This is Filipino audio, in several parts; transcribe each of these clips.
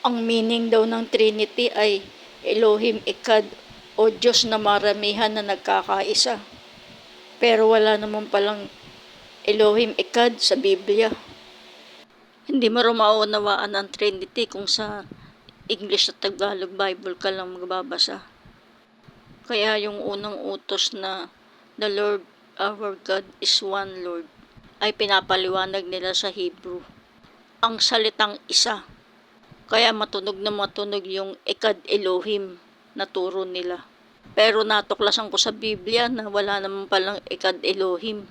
Ang meaning daw ng Trinity ay Elohim Echad o Diyos na maramihan na nagkakaisa. Pero wala naman palang Elohim Echad sa Biblia. Hindi mo rin maunawaan ang Trinity kung sa English at Tagalog Bible ka lang magbabasa. Kaya yung unang utos na The Lord our God is one Lord ay pinapaliwanag nila sa Hebrew. Ang salitang isa. Kaya matunog na matunog yung Echad Elohim na turo nila. Pero natuklasan ko sa Biblia na wala naman palang Echad Elohim.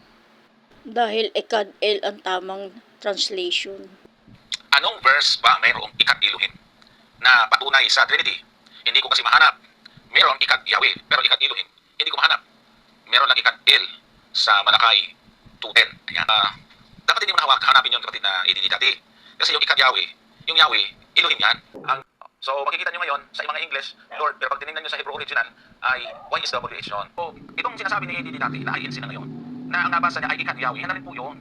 Dahil Echad El ang tamang translation. Anong verse ba mayroong Echad Elohim na patunay sa Trinity? Hindi ko kasi mahanap. Mayroong Echad Yahweh, pero Echad Elohim hindi ko mahanap. Meron lang Echad El sa Malakay 2:10. Ayan. Dapat hindi mo hanapin yun, kapatid na ididikati. Kasi yung Echad Yahweh, yung Yahweh, Elohim yan. So makikita nyo ngayon sa mga English, Lord, pero pag tinignan nyo sa Hebrew original, ay YSWH yun. So itong sinasabi ni ididikati na INC na ngayon, na ang nabasa niya ay Echad Yahweh, yan na rin po yun.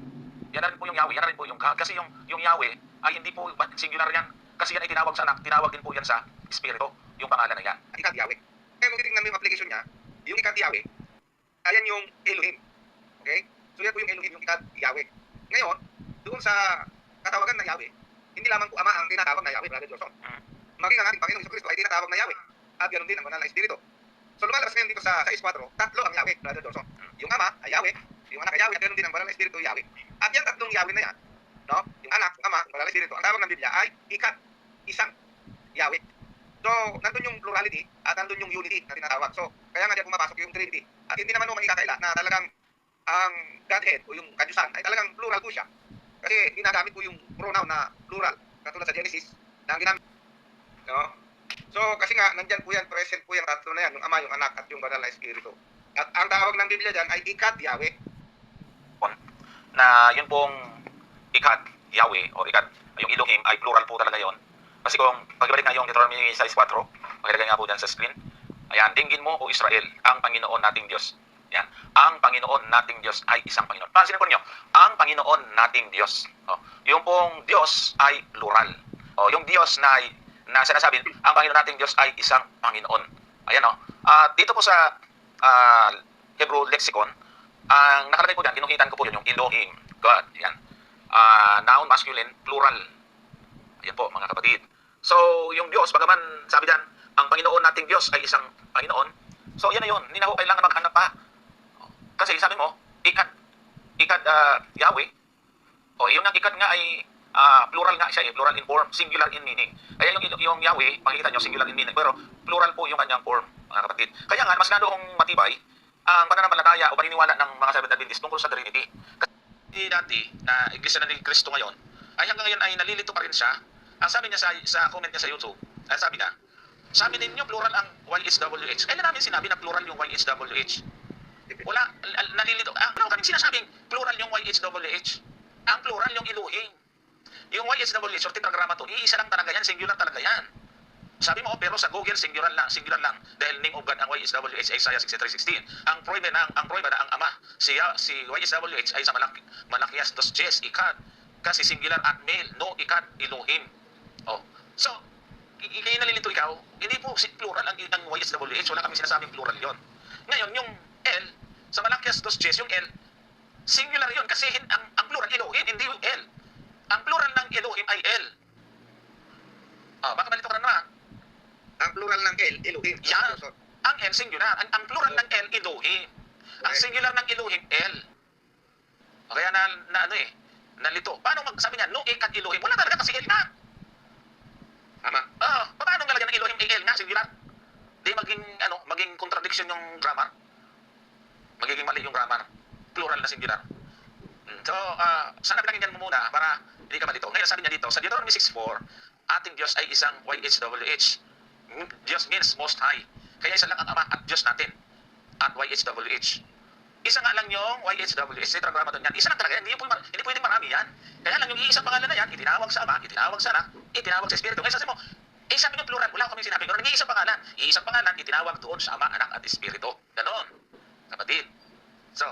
Yan na rin po yung Yahweh, yan na rin po yung God. Kasi yung Yahweh ay hindi po singular yan. Kasi yan ay tinawag sa anak, tinawag din po yan sa Espiritu, yung pangalan na yan. Echad Yahweh. Kaya kung titignan mo yung application niya, yung Echad Yahweh, ayan yung Elohim. Okay? So yan po yung Elohim, yung Echad Yahweh. Ngayon, doon sa katawagan na Yahweh, hindi lamang po Ama ang tinatawag na Yahweh, Brother Johnson. Maging ang ating Panginoong Jesucristo ay tinatawag na Yahweh. At ganoon din ang banal na Espiritu. So lumalabas ngayon dito sa 6.4, tatlo ang Yahweh, Brother Johnson. Yung Ama ay Yahweh, yung Anak ay Yahweh, at ganoon din ang banal na Espiritu Yahweh. At yung tatlong Yahweh na yan, no? Yung Anak, yung Ama, yung banal na Espiritu, ang tawag ng Biblia ay Echad, isang Yahweh. So, nandun yung plurality at nandun yung unity na tinatawag. So, kaya nga diyan pumapasok yung Trinity. At hindi naman mo makikakaila na talagang ang Godhead o yung Kadyusan ay talagang plural po siya. Kasi ginagamit po yung pronoun na plural, katulad sa Genesis, na ginamit. No? So, kasi nga, nandyan po yan, present po yung tatlo na yan, yung Ama, yung Anak, at yung Banal na Espiritu. At ang tawag ng Biblia dyan ay Echad Yahweh. Na yun pong Echad Yahweh, o Echad, yung Elohim, ay plural po talaga yon. Kasi kung pagbalik nga yung Deuteronomy 6.4, pakilagay nga po dyan sa screen. Ayan, dinggin mo o Israel, ang Panginoon nating Diyos. Ayan, ang Panginoon nating Diyos ay isang Panginoon. Pansinin po niyo, ang Panginoon nating Diyos. O, yung pong Diyos ay plural. O, yung Diyos na sinasabi, ang Panginoon nating Diyos ay isang Panginoon. Ayan o. Dito po sa Hebrew lexicon, ang nakalagay po dyan, kinukitan ko po yun, yung Elohim, God. Ayan. Noun, masculine, plural. Ayan po, mga kapatid. So, yung Diyos, bagaman sabi dyan, ang Panginoon nating Diyos ay isang Panginoon. So, yan na yun. Hindi na ho kailangan maghanap pa. Kasi sabi mo, Echad Yahweh. O, yung Echad nga ay plural nga siya, plural in form, singular in meaning. Kaya yung Yahweh, makikita nyo, singular in meaning. Pero plural po yung kanyang form, mga kapatid. Kaya nga, mas ganoong matibay ang pananampalataya o paniniwala ng mga Seventh Adventist tungkol sa Trinity. Kasi dati, na Iglesia na ni Cristo ngayon, ay hanggang ngayon ay nalilito pa rin siya. Ang sabi niya sa comment niya sa YouTube, sabi niya, sabi ninyo plural ang YHWH. Kailan namin sinabi na plural yung YHWH? Wala, nalilito. Wala kaming sinasabing plural yung YHWH. Ang plural yung Elohim. Yung YHWH or tetragrammaton, iisa lang talaga yan, singular talaga yan. Sabi mo, pero sa Google, singular lang. Dahil name of God ang YHWH, Isaiah 63:16. Ang prueba na ang Ama. Si YHWH ay sa Malakias 2:10, Echad. Kasi singular at male, no Echad Elohim. Oh. So, kaya nalilito ikaw, hindi po plural ang YHWH, wala kami sinasabing plural yon. Ngayon, yung L, sa Malakias 2:10, yung L, singular yon kasi ang plural Elohim, hindi yung L. Ang plural ng Elohim ay L. Baka malito ka na naman. Ang plural ng L, Elohim. Yan. Ang L, singular. Ang plural ng L, Elohim. Ang singular ng Elohim, L. Kaya nalito. Paano sabi niya, no Echad Elohim? Wala talaga kasi L na. Tama. Paano ngalagyan ng Elohim ay L nga, singular? Di maging contradiction yung grammar. Magiging mali yung grammar. Plural na singular. So, sana pinakinggan mo muna para hindi ka malito. Ngayon, sabi niya dito, sa Deuteronomy 6.4, ating Diyos ay isang YHWH. Diyos means Most High. Kaya isa lang ang Ama at Diyos natin. At YHWH. Isa nga lang yung YHWH, tetragrammaton yan. Isa lang talaga yan. Hindi pwedeng marami yan. Kaya lang yung iisang pangalan na yan, itinawag sa Ama, itinawag sa Anak, itinawag sa Espiritu. Ngayon sabi mo, sabi ng plural, wala kaming sinabi. Pero nag-iisang pangalan. Iisang pangalan, itinawag doon sa Ama, Anak at Espiritu. Ganon. Kapatid. So,